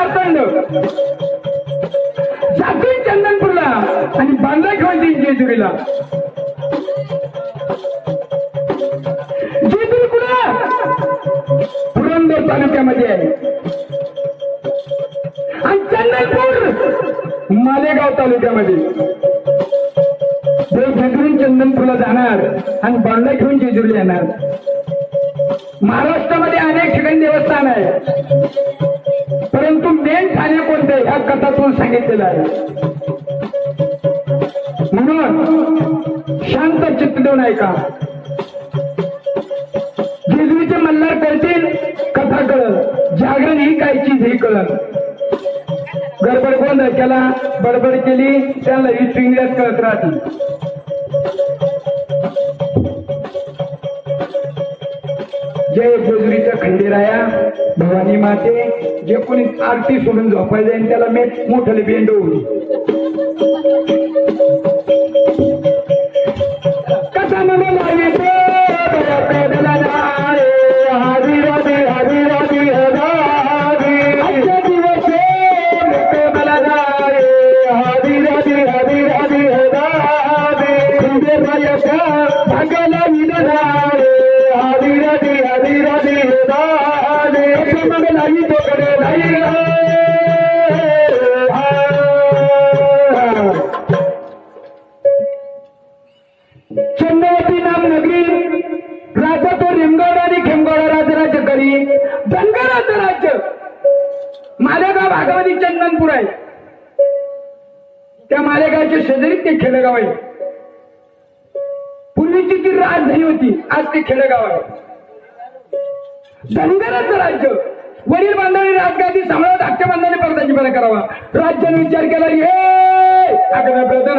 मारतांड जातोय चंदनपूरला आणि बांधा घेऊन देईन जेजुरीला. जेजुरी कुठं? पुरंदर तालुक्यामध्ये आहे आणि चंदनपूर मालेगाव तालुक्यामध्ये. जेजुरी चंदनपूरला जाणार आणि बांधा घेऊन जेजुरीला येणार. महाराष्ट्रामध्ये अनेक ठिकाणी देवस्थान आहे, परंतु मेन ठाणे कोणते ह्या कथातून सांगितलेलं आहे. म्हणून शांत चित्त देऊन ऐका. जेजुरीचे मल्हार करतील कथा कळत, जागरण ही काय चीज ही कळत. गडबड गोंधळ केला, बडबड केली त्याला ही चिंगड्यात कळत राहतील. जय जेजुरीचा खंडेराया, भवानी माते. जे कोणी आरती सोडून झोपायला जाईल त्याला मी मोठ्याला बेंड होईल. कसा म्हणून चंद्रवती नाम नगरी. राजा तो रिमगड आणि खेमगड राज्य करी. धनगराचं राज्य मालेगाव भागामध्ये चंदनपूर आहे. त्या मालेगावच्या शेजारी ते खेडेगाव आहे. पूर्वीची ती राजधानी होती, आज ते खेडेगाव आहे. धनगराचं राज्य. वडील बांधणी राजगादी सांभाळत धाकट्या बांधणी परदाची बरा करावा. राज्याने विचार केला हे अग्न प्रधान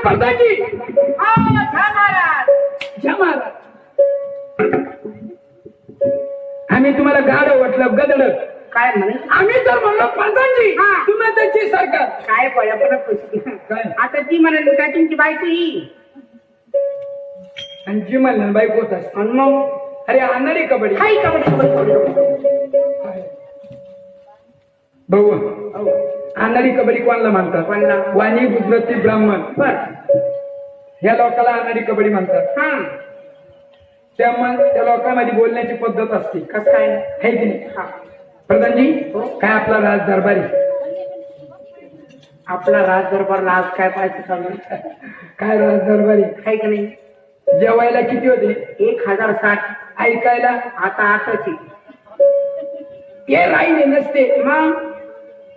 परदाची आम्ही तुम्हाला गाड वाटलं गदड काय म्हणे. आम्ही तर म्हणलो परदाची तुम्ही त्याची सरकार काय काय आता ती म्हणाली काय तुमची बायको ही आणि जी म्हणलं बाईक होत असते. आणि मग अरे आणणारी कबड्डी काही कबड्डी भाऊ आणणारी कबड्डी कोणाला म्हणतात? कोणाला? वाणी गुजराती ब्राह्मण बर ह्या लोकांना आणणारी कबड्डी म्हणतात. हा त्या लोकांमध्ये बोलण्याची पद्धत असते. कसं काय है की नाही? प्रधानजी काय आपला राज दरबारी आपला राज दरबारला आज काय पाहायचं चालू काय राज दरबारी आहे का नाही. जेवायला किती होते? 1060. ऐकायला आता 8ची ते राहिले नसते मग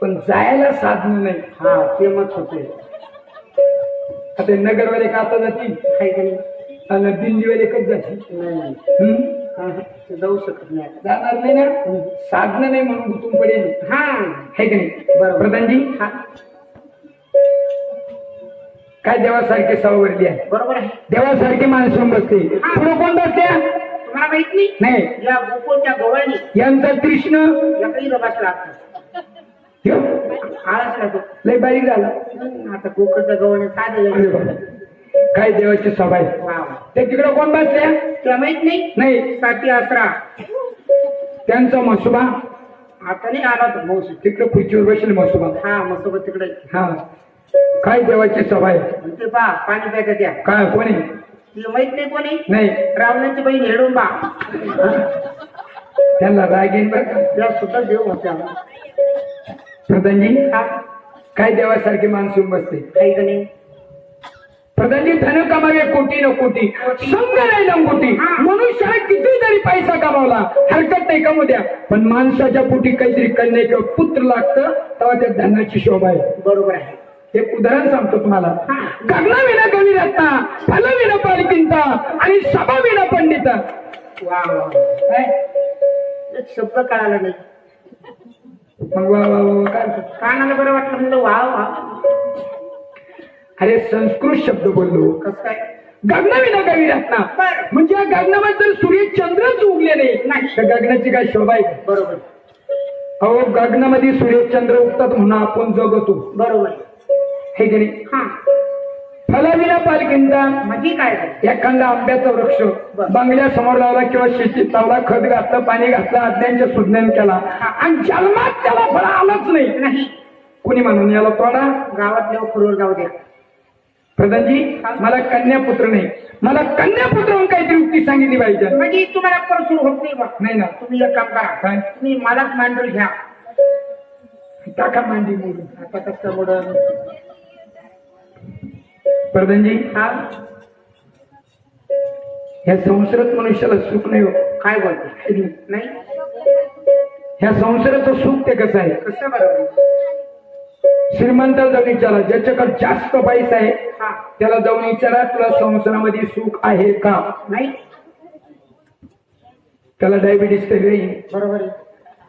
पण जायला साधन नाही. हा ते मत होते. आता नगरवाले का आता जातील आहे का नाही. आणि दिल्लीवाले कधी जातील? नाही जाऊ शकत नाही. जाणार नाही ना. साधन नाही म्हणून गुतून पडेल. हा आहे की नाही? बरोबर. प्रधानजी हा काय देवासारखे सावरली आहे. बरोबर आहे. देवासारखी माणसं बसते. पुढे कोण बसते? तुम्हाला माहित नाही. नाही या गोकुळच्या गवळणी यांचा कृष्ण लकडी बसला आळस लागतो लय बारीक झाला. आता गोकुळच्या गवळणी साधे काय देवाची सभा आहे. ते तिकडे कोण बसल्या? तुला माहित नाही. नाही साती आसरा त्यांचा मसुबा आता नाही आला तो भाऊ. तिकडे खुर्चीवर बसेल मसुबा. हा मग सोबत तिकडे हा काय देवाची सभा आहे. ते पा पाणी प्यायचं त्या काय कोणी? तुला माहित नाही कोणी. नाही रावणाची बहीण हेडूंबा त्यांना राग येईन बरं का. त्या सुद्धा देव होत्या. प्रधानजी हा काय देवासारखी माणसून बसते. काही का नाही. प्रधानजी धन कमावे कोटी न कोटी संग नाही लंगोटी. मनुष्याने किती जरी पैसा कमावला हरकत नाही कमू द्या, पण माणसाच्या पोटी काहीतरी कन्या किंवा पुत्र लागतं तेव्हा त्या धनाची शोभा आहे. बरोबर आहे. एक उदाहरण सांगतो तुम्हाला. गगना विना कवी रत्ना फल विना पालकिंता आणि सभा विना पंडिता. वा वा काय एक शब्द कळाला नाही. मग वा वा वा काय अर्थ? कानाला बरं वाटलं म्हणलं वा वा. अरे संस्कृत शब्द बोललो. कसं काय? गगनविना कवी रत्ना. बरं. म्हणजे या गगनामध्ये जर सूर्य चंद्रच उगले नाही तर गगनाची काय शोभा आहे का? बरोबर अहो गगनामध्ये सूर्यचंद्र उगतात म्हणून आपण जगतो. बरोबर. हे की नाही? हा फलाविना पालकिंता. म्हणजे काय ते? एखादा आंब्याचा वृक्ष बंगल्या समोर लावला किंवा शेतीत लावला, खत घातलं, पाणी घातलं, अज्ञानच्या सुज्ञान केला आणि जन्मात त्याला फळ आलंच नाही. नाही कुणी म्हणून याला तोडा. गावातल्या फुलवर जाऊ द्या. प्रधानजी मला कन्यापुत्र नाही, मला कन्यापुत्र म्हणून काहीतरी युक्ती सांगितली पाहिजे. म्हणजे तुम्हाला परत सुरू होत नाही बा. नाही ना. तुम्ही एक काम करा. काय? तुम्ही मलाच मांडर घ्या. टाका मांडी मोडून. आता कसं मोडन? प्रधानजी हा ह्या संसारात मनुष्याला सुख नाही हो. काय बोलते? नाही ह्या संसाराचं सुख ते कसं आहे? कसं बरोबर? श्रीमंताला जाऊन विचारा, ज्याच्याकडे जास्त पैसा आहे हा त्याला जाऊन विचारा, तुला संसारामध्ये सुख आहे का? नाही त्याला डायबिटीस तर येईल, बरोबर आहे.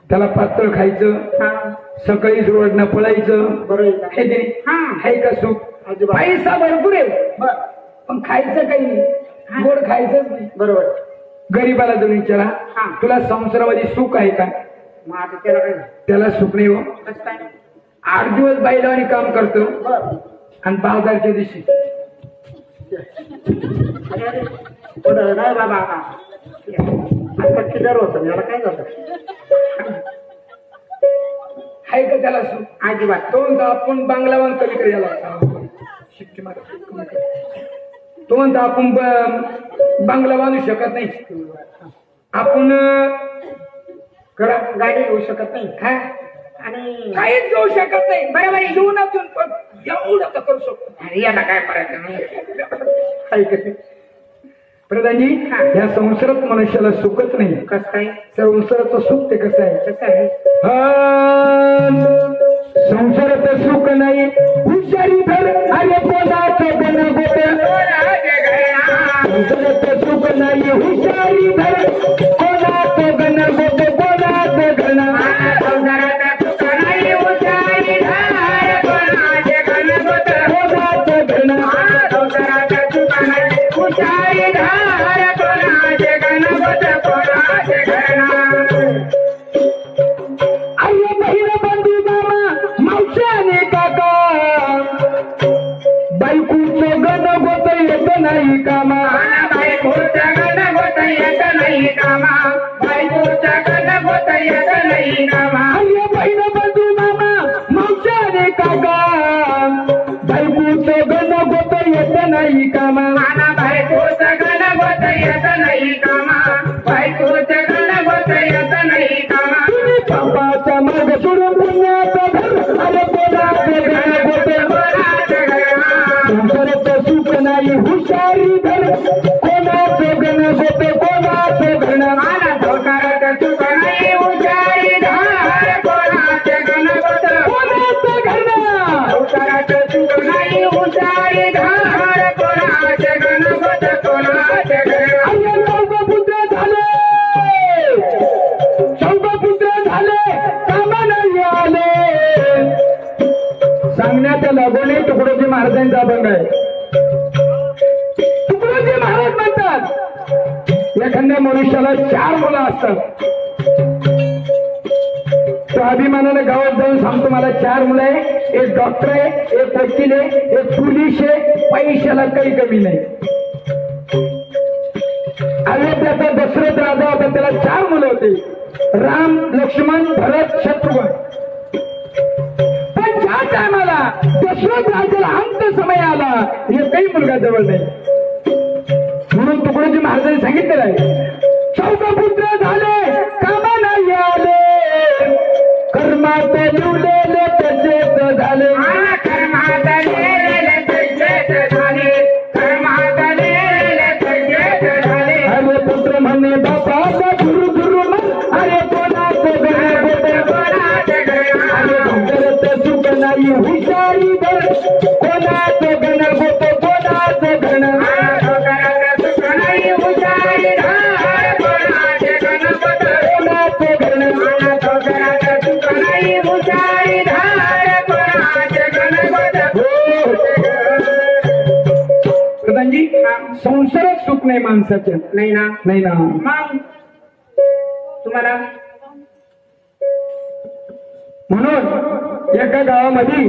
त्याला पातळ खायचं, हा सकाळी रोडनं पळायचं, बरोबर आहे. हे की नाही? हा आहे का सुख? अजिबात. पैसा भरपूर आहे बर पण खायचं काही नाही, गोड खायचंच नाही. बरोबर. गरीबाला जाऊन विचारा, हा. तुला संसारामध्ये सुख आहे का? मग आता त्याला काय? त्याला सुख नाही हो. कसं काय? 8 दिवस बैलावानी काम करतो बर आणि बाजारच्या दिवशी अरे अरे थोडं नाही बाबा. आता किदर होतं याला काय झालं? आहे का त्याला सुख? अजिबात. तो म्हणतो आपण बांगलावान कमी याला शिक्के मारा, शिक्के मारा. तो म्हणतो आपण बांगला बांधू शकत नाही, आपण करा गाडी घेऊ शकत नाही हा? आणि काहीच घेऊ शकत नाही. बरोबर आहे. जीवनातून पण एवढं तर करू शकतो. अरे याला काय करायचं नाही. आहे का? प्रधानजी या संसारात मनुष्याला सुखच नाही. कसं काय? संसाराचं सुख ते कसं आहे? कसं आहे? संसाराचं सुख नाही, हुशारी धर अरे पोटाचं गण गोटे. संसाराचं सुख नाही, हुशारी धर कोणाचं गण गोटे, कोणाचं गण. संसाराचं सुख नाही, हुशारी धर कोणाचे गण गोटे, कोणाचं गण. संसाराचं सुख नाही, हुशारी धर कोणाचे गण गोटे, कोणाचे गण. अरे बहीण बंधू मामा मावशाने काका, बायकूचं गण गोत येत नाही कामा. बायकोचं गण गोट येत नाही कामा, बायकोचं गण गोट येत नाही कामा. अरे बहीण बंधू मामा मावशाने काका, बायकूचं गण गोत येत नाही कामा. माना बायकोचं गण गोट येत नाही कामा, बायकोचं गण गोट येत नाही कामा. तुम्ही पापाचा मार्ग सोडून पुण्याचा घर, अरे कोणाचं गण गोते. कोणाचं गण. संसाराचं सुख नाही, हुशारी धर कोणाचं गण गोते, कोणाचं गण. माना संसाराचं सुख नाही, हुशारी धर कोणाचे गण गोट, कोणाचं गण. संसाराचं सुख नाही, हुशारी धर कोणाचे गण गोट, कोणाचे गण. अरे चौघपुत्र झाले, चौघपुत्र झाले, कामा नाही आले. सांगण्यात लागून तुकडोजी महाराजांचा अभंग आहे. तुकडोजी महाराज म्हणतात एखाद्या मनुष्याला 4 मुलं असतात. तो अभिमानाने गावात जाऊन सांगतो मला 4 मुलं आहे, एक डॉक्टर आहे, एक वकील आहे, एक पोलीस आहे, पैशाला काही कमी नाही. अयोध्याचा दशरथ राजा होता, त्याला 4 मुलं होते, राम, लक्ष्मण, भरत, शत्रुघ्न. पण ज्या टायमाला दशरथ राजाला अंत समय आला, हे काही मुलगा जवळ नाही. म्हणून तुकडोजी महाराजांनी सांगितलेलं आहे, 14 पुत्र झाले, कामा नाही आले, कर्मात लिवलेले तसेच झाले. कर्मात लिहिलेले तसेच झाले, कर्मात लिहिलेले तसेच झाले. अरे पुत्र म्हणे बापाचा गुरु गुरु म्हण, अरे कोणाचं गण गोटे, कोणाचे गण. अरे भंगाराचं सुख नाही, हुशारी धर कोणाचं गण गोटे, कोणाचं गण. संसाराचं सुख नाही, हुशारी धर कोणाचे गण गोट, कोणाचं गण. संसाराचं सुख नाही, नाही माणसाच्या. नाही ना. नाही ना. मग तुम्हाला म्हणून एका गावामध्ये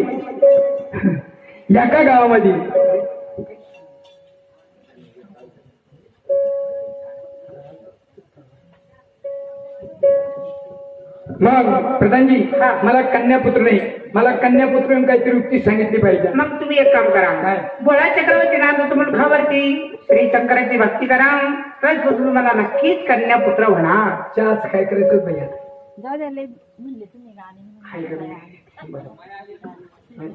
मग प्रधानजी मला कन्यापुत्र नाही, मला कन्यापुत्र म्हणून काहीतरी युक्ती सांगितली पाहिजे. मग तुम्ही एक काम करा. काय? बोळा चक्रवर्ती नांद तुम्हाला खबरती श्री शंकराची भक्ती करा तर तुम्हाला नक्कीच कन्यापुत्र होणार. चहाच काय करायचं भैया. जाऊ द्या लय म्हणले तुम्ही गाणे हाय का नाही? बरं.